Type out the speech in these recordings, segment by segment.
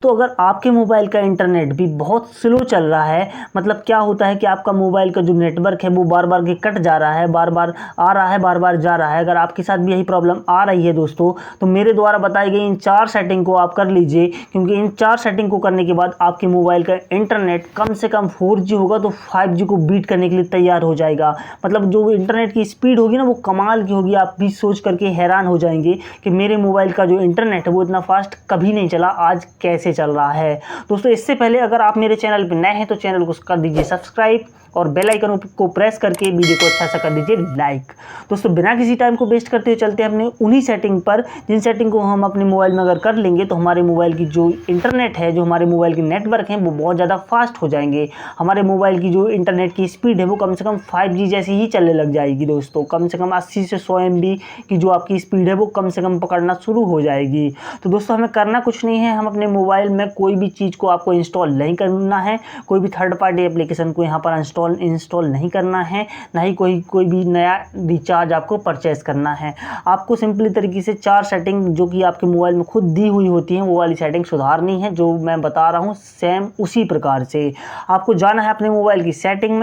तो अगर आपके मोबाइल का इंटरनेट भी बहुत स्लो चल रहा है, मतलब क्या होता है कि आपका मोबाइल का जो नेटवर्क है वो बार बार के कट जा रहा है, बार बार आ रहा है, बार बार जा रहा है, अगर आपके साथ भी यही प्रॉब्लम आ रही है दोस्तों, तो मेरे द्वारा बताई गई इन 4 सेटिंग को आप कर लीजिए। क्योंकि इन 4 सेटिंग को करने के बाद आपके मोबाइल का इंटरनेट कम से कम 4G होगा तो 5G को बीट करने के लिए तैयार हो जाएगा। मतलब जो इंटरनेट की स्पीड होगी ना वो कमाल की होगी। आप भी सोच करके हैरान हो जाएंगे कि मेरे मोबाइल का जो इंटरनेट है वो इतना फास्ट कभी नहीं चला, आज कैसे चल रहा है। दोस्तों इससे पहले अगर आप मेरे चैनल पर नए हैं तो चैनल को कर दीजिए सब्सक्राइब और बेल आइकन को प्रेस करके वीडियो को अच्छा सा कर दीजिए लाइक। दोस्तों बिना किसी टाइम को वेस्ट करते हुए चलते हैं अपने उन्हीं सेटिंग पर, जिन सेटिंग को हम अपने मोबाइल में अगर कर लेंगे तो हमारे मोबाइल की जो इंटरनेट है, जो हमारे मोबाइल के नेटवर्क हैं वो बहुत ज़्यादा फास्ट हो जाएंगे। हमारे मोबाइल की जो इंटरनेट की स्पीड है वो कम से कम 5G जैसी ही चलने लग जाएगी दोस्तों। कम से कम 80 से 100 MB की जो आपकी स्पीड है वो कम से कम पकड़ना शुरू हो जाएगी। तो दोस्तों हमें करना कुछ नहीं है, हम अपने मोबाइल में कोई भी चीज़ को आपको इंस्टॉल नहीं करना है, कोई भी थर्ड पार्टी एप्लीकेशन को यहाँ पर इंस्टॉल नहीं करना है, ना ही कोई भी नया रिचार्ज आपको परचेस करना है। आपको सिंपली तरीके से 4 सेटिंग जो कि आपके मोबाइल में खुद दी हुई होती हैं वो वाली सेटिंग सुधारनी है। जो मैं बता रहा हूँ सेम उसी प्रकार से आपको जाना है अपने मोबाइल की सेटिंग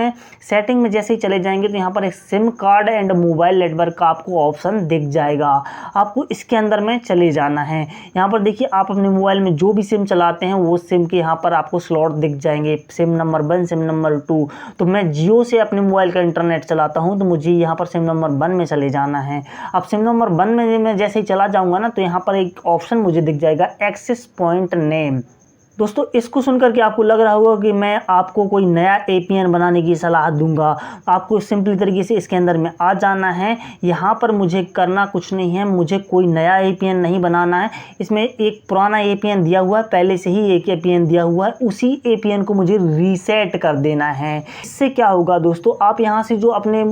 में जैसे ही चले जाएंगे तो यहाँ पर एक SIM card and mobile network का आपको ऑप्शन दिख जाएगा। आपको इसके अंदर में चले जाना है। यहाँ पर देखिए आप अपने मोबाइल में जो भी सिम चलाते हैं वो सिम के यहाँ पर आपको स्लॉट दिख जाएंगे, सिम नंबर 1, सिम नंबर 2। तो मैं जियो से अपने मोबाइल का इंटरनेट चलाता हूं तो मुझे यहां पर सिम नंबर 1 में चले जाना है। अब सिम नंबर 1 में मैं जैसे ही चला जाऊंगा ना तो यहां पर एक ऑप्शन मुझे दिख जाएगा एक्सेस पॉइंट नेम। दोस्तों इसको सुनकर के आपको लग रहा होगा कि मैं आपको कोई नया APN बनाने की सलाह दूंगा। आपको सिंपली तरीके से इसके अंदर में आ जाना है। यहाँ पर मुझे करना कुछ नहीं है, मुझे कोई नया APN नहीं बनाना है। इसमें एक पुराना APN दिया हुआ है, पहले से ही एक APN दिया हुआ है, उसी APN को मुझे रीसेट कर देना है। इससे क्या होगा दोस्तों, आप यहाँ से जो अपने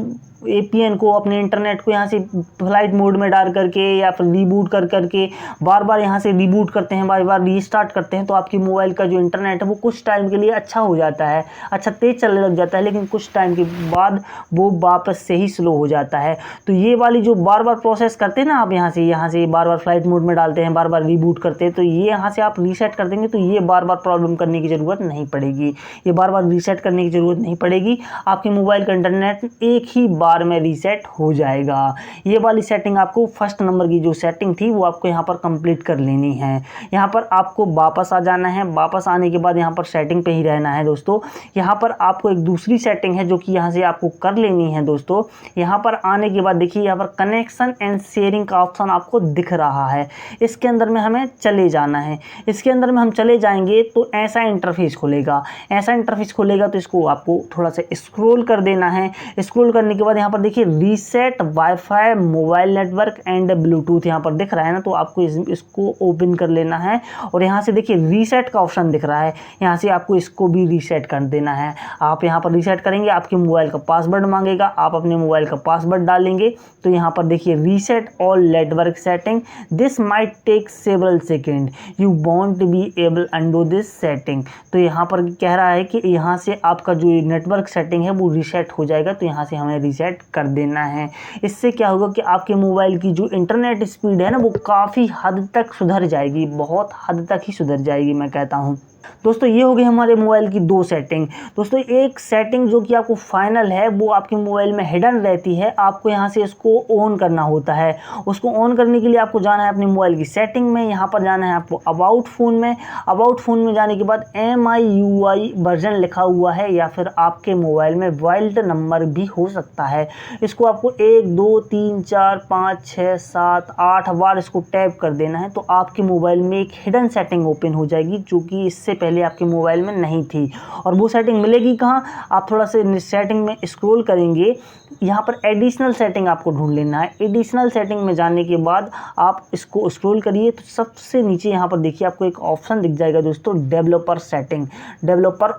APN को, अपने इंटरनेट को यहाँ से फ्लाइट मोड में डाल करके या फिर रीबूट कर करके बार बार यहाँ से रीबूट करते हैं, बार बार रीस्टार्ट करते हैं तो आपकी मोबाइल का जो इंटरनेट है वो कुछ टाइम के लिए अच्छा हो जाता है, अच्छा तेज चलने लग जाता है, लेकिन कुछ टाइम के बाद वो वापस से ही स्लो हो जाता है। तो ये वाली जो बार बार प्रोसेस करते हैं ना, आप यहाँ से बार बार फ्लाइट मोड में डालते हैं, बार बार रीबूट करते हैं, तो ये यहाँ से आप रीसेट कर देंगे तो ये बार बार प्रॉब्लम करने की ज़रूरत नहीं पड़ेगी, ये बार बार रीसेट करने की ज़रूरत नहीं पड़ेगी। आपके मोबाइल का इंटरनेट एक ही बार में रीसेट हो जाएगा। ये वाली सेटिंग आपको फर्स्ट नंबर की जो सेटिंग थी वो आपको यहाँ पर कंप्लीट कर लेनी है। यहाँ पर आपको वापस आ जाना है। वापस आने के बाद यहाँ पर सेटिंग पे ही रहना है दोस्तों। यहाँ पर आपको एक दूसरी सेटिंग है जो कि यहाँ से आपको कर लेनी है दोस्तों। यहाँ पर आने के बाद देखिए यहाँ पर कनेक्शन एंड शेयरिंग का ऑप्शन आपको दिख रहा है, इसके अंदर में हमें चले जाना है। इसके अंदर में हम चले जाएंगे तो ऐसा इंटरफेस खुलेगा, तो इसको आपको थोड़ा सा स्क्रॉल कर देना है। स्क्रॉल करने के बाद यहाँ पर देखिए reset wifi mobile network and Bluetooth यहाँ पर दिख रहा है ना, तो आपको इसको ओपन कर लेना है। और यहाँ से देखिए रीसेट का ऑप्शन दिख रहा है, यहाँ से आपको इसको भी रीसेट कर देना है। आप यहाँ पर रीसेट करेंगे, आपके मोबाइल का पासवर्ड मांगेगा, आप अपने मोबाइल का पासवर्ड डालेंगे तो यहाँ पर देखिए reset all network setting, this might take several second, you won't be able undo this setting. तो यहाँ पर कह रहा है कि यहाँ से आपका जो नेटवर्क सेटिंग है वो रीसेट हो जाएगा, तो यहाँ से हमें रीसेट कर देना है। इससे क्या होगा कि आपके मोबाइल की जो इंटरनेट स्पीड है ना वो काफ़ी हद तक सुधर जाएगी, बहुत हद तक ही सुधर जाएगी मैं कहता हूँ। दोस्तों ये हो गई हमारे मोबाइल की 2 सेटिंग। दोस्तों एक सेटिंग जो कि आपको फाइनल है वो आपके मोबाइल में हिडन रहती है, आपको यहाँ से इसको ऑन करना होता है। उसको ऑन करने के लिए आपको जाना है अपने मोबाइल की सेटिंग में, यहाँ पर जाना है आपको अबाउट फ़ोन में। अबाउट फ़ोन में जाने के बाद MIUI वर्जन लिखा हुआ है या फिर आपके मोबाइल में वाइल्ड नंबर भी हो सकता है। इसको आपको 1 2 3 4 5 6 7 8 बार इसको टैप कर देना है, तो आपके मोबाइल में एक हिडन सेटिंग ओपन हो जाएगी जो कि इससे पहले आपके मोबाइल में नहीं थी। और वो सेटिंग मिलेगी कहाँ, आप थोड़ा से सेटिंग में स्क्रॉल करेंगे, यहाँ पर एडिशनल सेटिंग आपको ढूंढ लेना है। एडिशनल सेटिंग में जाने के बाद आप इसको स्क्रॉल करिए तो सबसे नीचे यहाँ पर देखिए आपको एक ऑप्शन दिख जाएगा दोस्तों, डेवलपर सेटिंग, डेवलपर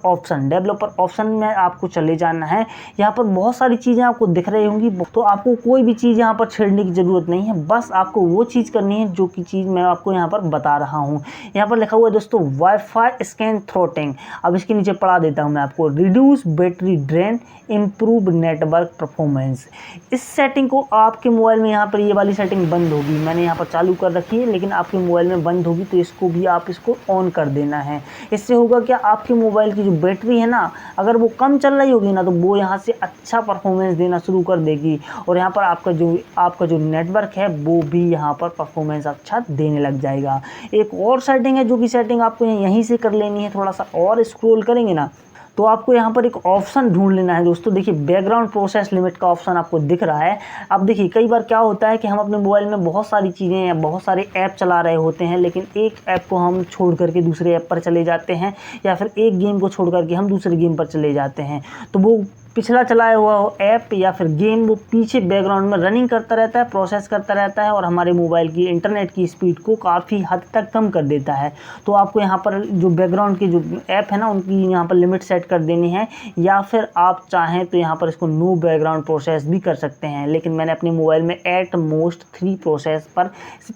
ऑप्शन में आपको चले जाना है। यहाँ पर बहुत सारी चीज़ें आपको दिख रही होंगी, तो आपको कोई भी चीज़ यहाँ पर छेड़ने की ज़रूरत नहीं है, बस आपको वो चीज़ करनी है जो कि चीज़ मैं आपको यहाँ पर बता रहा हूँ। यहाँ पर लिखा हुआ है दोस्तों वाईफाई स्कैन थ्रॉटलिंग। अब इसके नीचे पढ़ा देता हूँ मैं आपको, reduce battery drain, improve network performance. इस सेटिंग को आपके मोबाइल में यहाँ पर ये वाली सेटिंग बंद होगी, मैंने यहाँ पर चालू कर रखी है लेकिन आपके मोबाइल में बंद होगी, तो इसको भी आप इसको ऑन कर देना है। इससे होगा क्या, आपके मोबाइल की जो बैटरी है ना, अगर वो कम चल रही होगी ना तो वो यहाँ से अच्छा परफॉर्मेंस देना शुरू कर देगी, और यहाँ पर आपका जो नेटवर्क है वो भी यहाँ पर परफॉर्मेंस अच्छा देने लग जाएगा। एक और सेटिंग है जो कि सेटिंग आपको यहीं से कर लेनी है। थोड़ा सा और स्क्रॉल करेंगे ना तो आपको यहाँ पर एक ऑप्शन ढूंढ लेना है दोस्तों। देखिए बैकग्राउंड प्रोसेस लिमिट का ऑप्शन आपको दिख रहा है। अब देखिए कई बार क्या होता है कि हम अपने मोबाइल में बहुत सारी चीज़ें या बहुत सारे ऐप चला रहे होते हैं, लेकिन एक ऐप को हम छोड़ करके दूसरे ऐप पर चले जाते हैं, या फिर एक गेम को छोड़ करके हम दूसरे गेम पर चले जाते हैं, तो वो पिछला चलाया हुआ ऐप या फिर गेम वो पीछे बैकग्राउंड में रनिंग करता रहता है, प्रोसेस करता रहता है, और हमारे मोबाइल की इंटरनेट की स्पीड को काफ़ी हद तक कम कर देता है। तो आपको यहाँ पर जो बैकग्राउंड की जो ऐप है ना उनकी यहाँ पर लिमिट सेट कर देनी है, या फिर आप चाहें तो यहाँ पर इसको नो बैकग्राउंड प्रोसेस भी कर सकते हैं, लेकिन मैंने अपने मोबाइल में एट मोस्ट 3 प्रोसेस पर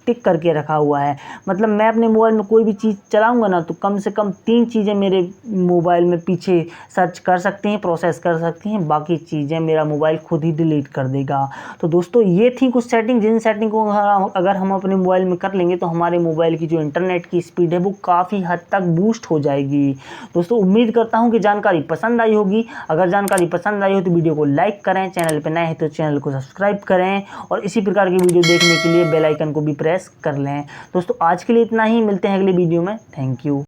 टिक करके रखा हुआ है। मतलब मैं अपने मोबाइल में कोई भी चीज़ चलाऊँगा ना तो कम से कम 3 चीज़ें मेरे मोबाइल में पीछे सर्च कर सकती हैं, प्रोसेस कर सकती हैं, बाकी चीज़ें मेरा मोबाइल खुद ही डिलीट कर देगा। तो दोस्तों ये थी कुछ सेटिंग, जिन सेटिंग को अगर हम अपने मोबाइल में कर लेंगे तो हमारे मोबाइल की जो इंटरनेट की स्पीड है वो काफ़ी हद तक बूस्ट हो जाएगी। दोस्तों उम्मीद करता हूँ कि जानकारी पसंद आई होगी। अगर जानकारी पसंद आई हो तो वीडियो को लाइक करें, चैनल पर नए हैं तो चैनल को सब्सक्राइब करें, और इसी प्रकार की वीडियो देखने के लिए बेल आइकन को भी प्रेस कर लें। दोस्तों आज के लिए इतना ही, मिलते हैं अगले वीडियो में। Thank you.